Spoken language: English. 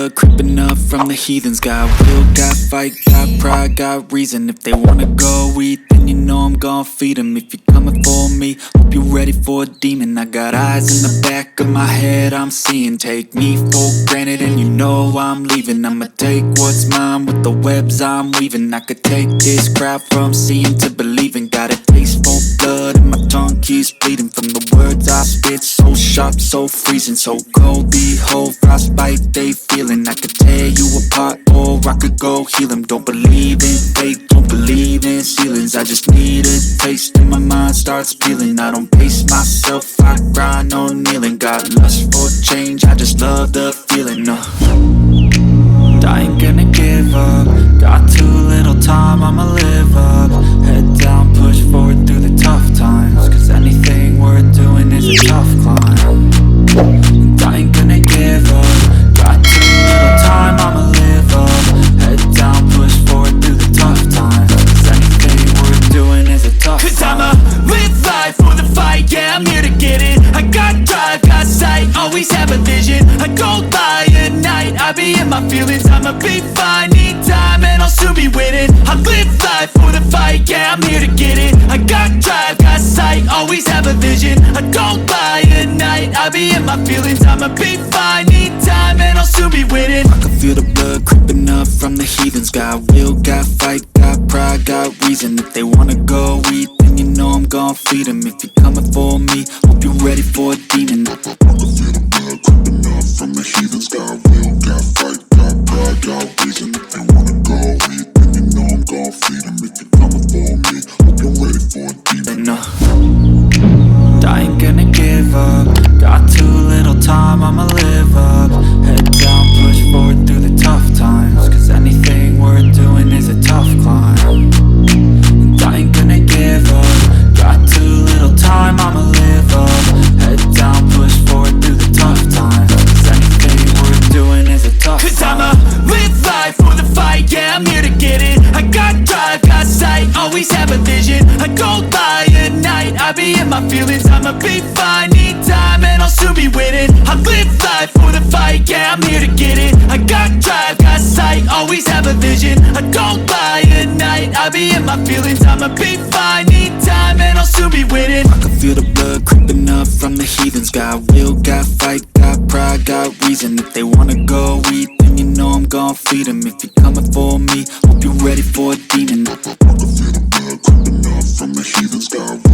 blood creeping up from the heathens. Got will, got fight, got pride, got reason. If they wanna go eat, then you know I'm gon' feed them. If you're coming for me, hope you're ready for a demon. I got eyes in the back of my head, I'm seeing. Take me for granted and you know I'm leaving. I'ma take what's mine with the webs I'm weaving. I could take this crowd from seeing to believing. Got a taste for blood and my tongue keeps bleeding from the words I spit. So sharp, so freezing, so cold. Behold, frostbite they feeling. I could tear you apart or I could go heal them. Don't believe in fate, don't believe in ceilings. I just need a taste and my mind starts peeling. I don't pace myself, I grind on kneeling. Got lust for change, I just love the feeling. I ain't gonna give up. Got too little time, I'ma live up. Head down, push forward through the tough times. Cause anything worth doing is a tough climb. And I ain't gonna give up. Got too little time, I'ma live up. Head down, push forward through the tough times. Cause anything worth doing is a tough climb. Cause I'ma live life for the fight, yeah, I'm here to get it. I got drive, got sight, always have a vision. I don't lie at night, I be in my feelings. I'ma be fine, need time and I'll soon be winning. I live life for the fight, yeah, I'm here to get it. I got drive, got sight, always have a vision. I don't lie at night, I be in my feelings. I'ma be fine, need time and I'll soon be winning. I can feel the blood creeping up from the heathens. Got will, got fight, got pride, got reason. If they wanna go eat, then you know I'm gon' feed them. If you're coming for me, hope you're ready for a demon. I can feel the blood creeping up from the heathens. Got will, got fight, got pride, got reason. If they wanna go eat, then you know I'm gon' feed them. If you're coming for me, hope you're ready for a demon. I ain't gonna give up. Got too little time, I'ma live up. Head down, push forward through the tough times. Cause anything worth doing is a tough climb. And I ain't gonna give up. Got too little time, I'ma live up. Head down, push forward through the tough times. Cause anything worth doing is a tough climb. Cause I'ma live life for the fight, yeah, I'm here to get it. I got drive, got sight, always have a vision. I don't lie at night, I be in my feelings. I'ma be fine, need time and I'll soon be winning. I live life for the fight, yeah, I'm here to get it. I got drive, got sight, always have a vision. I don't lie at night, I be in my feelings. I'ma be fine, need time and I'll soon be winning. I can feel the blood creeping up from the heathens. Got will, got fight, got pride, got reason. If they wanna go eat, then you know I'm gon' feed them. If you're coming for me, hope you're ready for a demon. I can feel the blood creeping up from the heathens. Got